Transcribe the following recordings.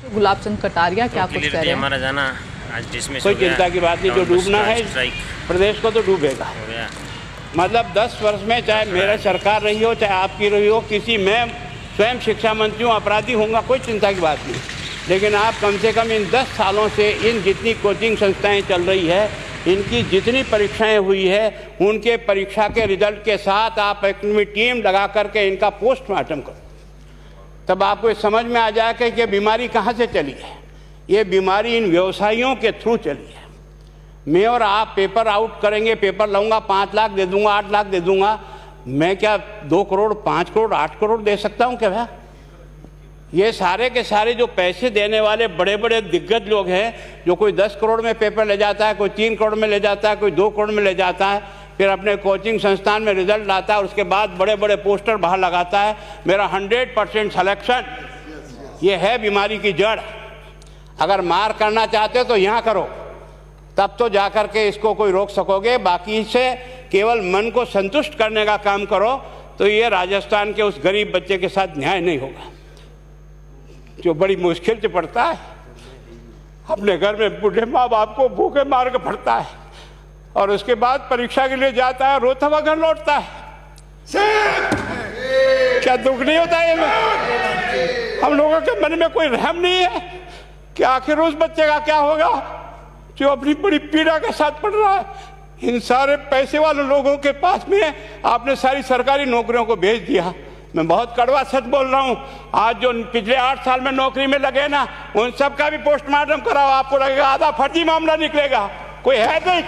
गुलाब चंद कटारिया क्या कुछ कह रहे हैं? हमारा जाना आज डिसमिस कोई चिंता की बात नहीं, जो डूबना है प्रदेश को तो डूबेगा। मतलब 10 वर्ष में चाहे मेरा सरकार रही हो चाहे आपकी रही हो, किसी में स्वयं शिक्षा मंत्री हूँ, अपराधी होऊंगा, कोई चिंता की बात नहीं। लेकिन आप कम से कम इन 10 सालों से इन जितनी कोचिंग संस्थाएं चल रही है, इनकी जितनी परीक्षाएं हुई है, उनके परीक्षा के रिजल्ट के साथ आप एक टीम लगा करके इनका पोस्टमार्टम करो, तब आपको समझ में आ जाएगा कि बीमारी कहाँ से चली है। ये बीमारी इन व्यवसायियों के थ्रू चली है। मैं और आप पेपर आउट करेंगे, पेपर लाऊंगा, 5 लाख दे दूंगा, 8 लाख दे दूंगा, मैं क्या 2 करोड़ 5 करोड़ 8 करोड़ दे सकता हूँ क्या भैया? ये सारे के सारे जो पैसे देने वाले बड़े बड़े दिग्गज लोग हैं, जो कोई 10 करोड़ में पेपर ले जाता है, कोई 3 करोड़ में ले जाता है, कोई 2 करोड़ में ले जाता है, फिर अपने कोचिंग संस्थान में रिजल्ट लाता है और उसके बाद बड़े बड़े पोस्टर बाहर लगाता है, मेरा 100% सिलेक्शन। ये है बीमारी की जड़। अगर मार करना चाहते हो तो यहाँ करो, तब तो जाकर के इसको कोई रोक सकोगे। बाकी से केवल मन को संतुष्ट करने का काम करो तो ये राजस्थान के उस गरीब बच्चे के साथ न्याय नहीं होगा, जो बड़ी मुश्किल से पढ़ता है, अपने घर में बूढ़े माँ बाप को भूखे मार के पढ़ता है और उसके बाद परीक्षा के लिए जाता है, रोता हुआ घर लौटता है। क्या दुख नहीं होता है? हम लोगों के मन में कोई रहम नहीं है कि आखिर उस बच्चे का क्या होगा जो अपनी बड़ी पीड़ा के साथ पढ़ रहा है। इन सारे पैसे वाले लोगों के पास में आपने सारी सरकारी नौकरियों को भेज दिया। मैं बहुत कड़वा सच बोल रहा हूँ। आज जो पिछले 8 साल में नौकरी में लगे ना, उन सब का भी पोस्टमार्टम कराओ, आपको लगेगा आधा फर्जी मामला निकलेगा। कोई है नहीं,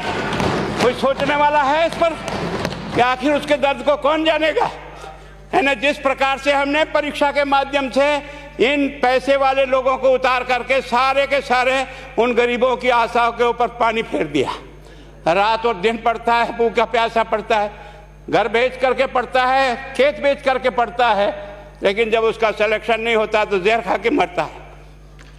कोई सोचने वाला है इस पर कि आखिर उसके दर्द को कौन जानेगा? है ना, जिस प्रकार से हमने परीक्षा के माध्यम से इन पैसे वाले लोगों को उतार करके सारे के सारे उन गरीबों की आशाओं के ऊपर पानी फेर दिया। रात और दिन पढ़ता है, भूखा प्यासा पढ़ता है, घर बेच करके पढ़ता है, खेत बेच करके पढ़ता है, लेकिन जब उसका सिलेक्शन नहीं होता तो जहर खा के मरता है।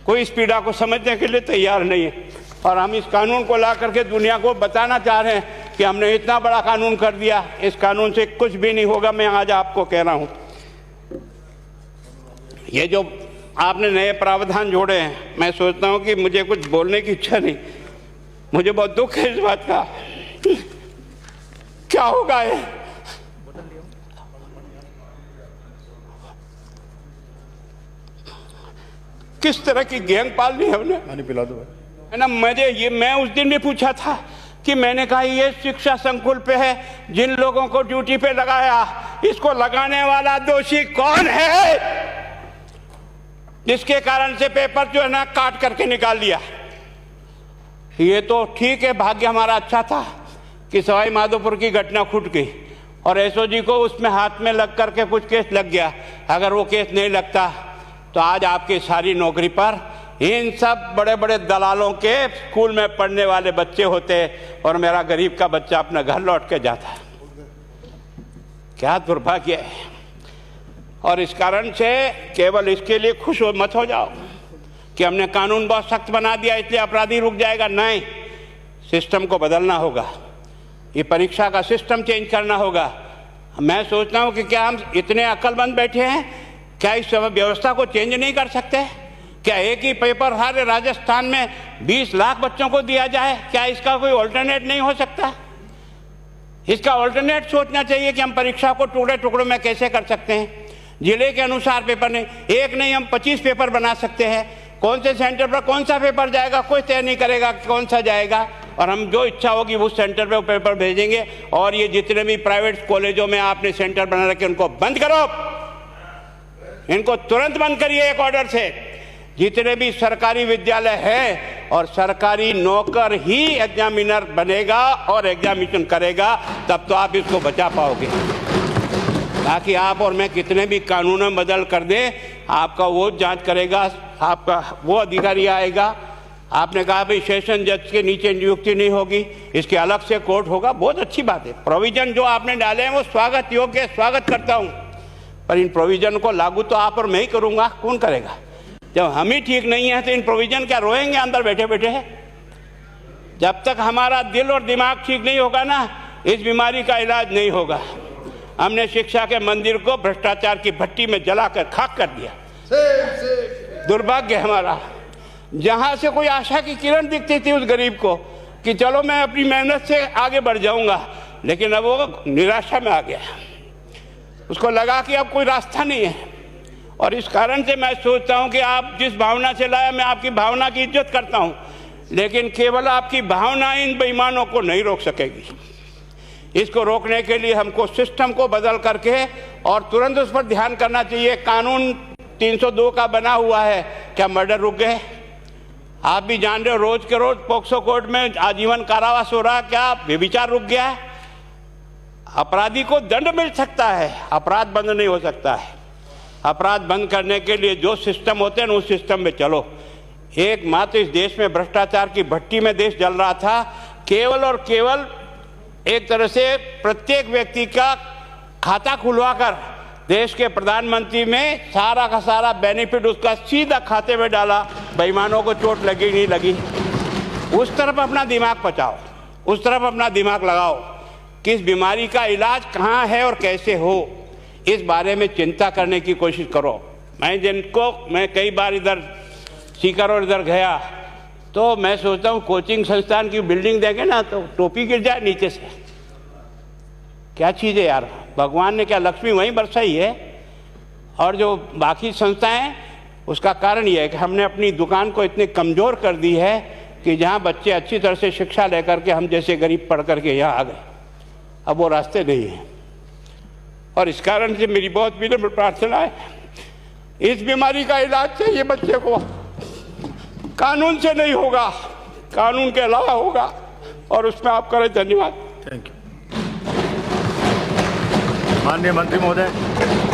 कोई इस पीड़ा को समझने के लिए तैयार नहीं है। और हम इस कानून को ला करके दुनिया को बताना चाह रहे हैं कि हमने इतना बड़ा कानून कर दिया, इस कानून से कुछ भी नहीं होगा। मैं आज आपको कह रहा हूं, ये जो आपने नए प्रावधान जोड़े हैं, मैं सोचता हूं कि मुझे कुछ बोलने की इच्छा नहीं, मुझे बहुत दुख है इस बात का। क्या होगा ये? किस तरह की गैंग पालनी है हमने? पिला दो है ना। मैं उस दिन भी पूछा था कि मैंने कहा ये शिक्षा संकुल पे है, जिन लोगों को ड्यूटी पे लगाया, इसको लगाने वाला दोषी कौन है, जिसके कारण से पेपर जो है ना काट करके निकाल दिया। ये तो ठीक है, भाग्य हमारा अच्छा था कि सवाई माधोपुर की घटना फूट गई और एसओजी को उसमें हाथ में लग करके कुछ केस लग गया। अगर वो केस नहीं लगता तो आज आपकी सारी नौकरी पर इन सब बड़े बड़े दलालों के स्कूल में पढ़ने वाले बच्चे होते और मेरा गरीब का बच्चा अपना घर लौट के जाता। क्या दुर्भाग्य है। और इस कारण से केवल इसके लिए खुश मत हो जाओ कि हमने कानून बहुत सख्त बना दिया इसलिए अपराधी रुक जाएगा। नहीं, सिस्टम को बदलना होगा, ये परीक्षा का सिस्टम चेंज करना होगा। मैं सोचता हूँ कि क्या हम इतने अक्लमंद बैठे हैं, क्या इस व्यवस्था को चेंज नहीं कर सकते? क्या एक ही पेपर सारे राजस्थान में 20 लाख बच्चों को दिया जाए? क्या इसका कोई ऑल्टरनेट नहीं हो सकता? इसका ऑल्टरनेट सोचना चाहिए कि हम परीक्षा को टुकड़े टुकड़ों में कैसे कर सकते हैं। जिले के अनुसार पेपर नहीं, एक नहीं हम 25 पेपर बना सकते हैं। कौन से सेंटर पर कौन सा पेपर जाएगा कोई तय नहीं करेगा कौन सा जाएगा, और हम जो इच्छा होगी उस सेंटर पे वो पेपर भेजेंगे। और ये जितने भी प्राइवेट कॉलेजों में आपने सेंटर बना रखे उनको बंद करो, इनको तुरंत बंद करिए एक ऑर्डर से। जितने भी सरकारी विद्यालय है और सरकारी नौकर ही एग्जामिनर बनेगा और एग्जामिनेशन करेगा, तब तो आप इसको बचा पाओगे। ताकि आप और मैं कितने भी कानून बदल कर दें, आपका वो जांच करेगा, आपका वो अधिकारी आएगा। आपने कहा भाई सेशन जज के नीचे नियुक्ति नहीं होगी, इसके अलग से कोर्ट होगा, बहुत अच्छी बात है। प्रोविजन जो आपने डाले हैं वो स्वागत योग्य, स्वागत करता हूँ, पर इन प्रोविजन को लागू तो आप और मैं ही करूँगा, कौन करेगा? जब हम ही ठीक नहीं है तो इन प्रोविजन क्या रोएंगे अंदर बैठे बैठे? जब तक हमारा दिल और दिमाग ठीक नहीं होगा ना, इस बीमारी का इलाज नहीं होगा। हमने शिक्षा के मंदिर को भ्रष्टाचार की भट्टी में जलाकर खाक कर दिया। दुर्भाग्य है हमारा। जहां से कोई आशा की किरण दिखती थी उस गरीब को कि चलो मैं अपनी मेहनत से आगे बढ़ जाऊंगा, लेकिन अब वो निराशा में आ गया। उसको लगा कि अब कोई रास्ता नहीं है। और इस कारण से मैं सोचता हूं कि आप जिस भावना से लाया, मैं आपकी भावना की इज्जत करता हूं, लेकिन केवल आपकी भावना इन बेईमानों को नहीं रोक सकेगी। इसको रोकने के लिए हमको सिस्टम को बदल करके और तुरंत उस पर ध्यान करना चाहिए। कानून 302 का बना हुआ है, क्या मर्डर रुक गए? आप भी जान रहे हो, रोज के रोज पोक्सो कोर्ट में आजीवन कारावास हो रहा है, क्या व्यभिचार रुक गया है? अपराधी को दंड मिल सकता है, अपराध बंद नहीं हो सकता है। अपराध बंद करने के लिए जो सिस्टम होते हैं उस सिस्टम में चलो। एकमात्र इस देश में भ्रष्टाचार की भट्टी में देश जल रहा था, केवल और केवल एक तरह से प्रत्येक व्यक्ति का खाता खुलवाकर देश के प्रधानमंत्री में सारा का सारा बेनिफिट उसका सीधा खाते में डाला। बेईमानों को चोट लगी नहीं लगी, उस तरफ अपना दिमाग बचाओ, उस तरफ अपना दिमाग लगाओ। किस बीमारी का इलाज कहाँ है और कैसे हो, इस बारे में चिंता करने की कोशिश करो। मैं कई बार इधर सीकर और इधर गया तो मैं सोचता हूँ कोचिंग संस्थान की बिल्डिंग देंगे ना तो टोपी गिर जाए नीचे से। क्या चीज़ है यार, भगवान ने क्या लक्ष्मी वहीं बरसाई है। और जो बाकी संस्थाएं, उसका कारण यह है कि हमने अपनी दुकान को इतनी कमज़ोर कर दी है कि जहाँ बच्चे अच्छी तरह से शिक्षा लेकर के हम जैसे गरीब पढ़ करके यहाँ आ गए, अब वो रास्ते नहीं हैं। और इस कारण से मेरी बहुत विनम्र प्रार्थना है, इस बीमारी का इलाज चाहिए बच्चे को, कानून से नहीं होगा, कानून के अलावा होगा। और उसमें आप करें। धन्यवाद। Thank you. माननीय मंत्री महोदय।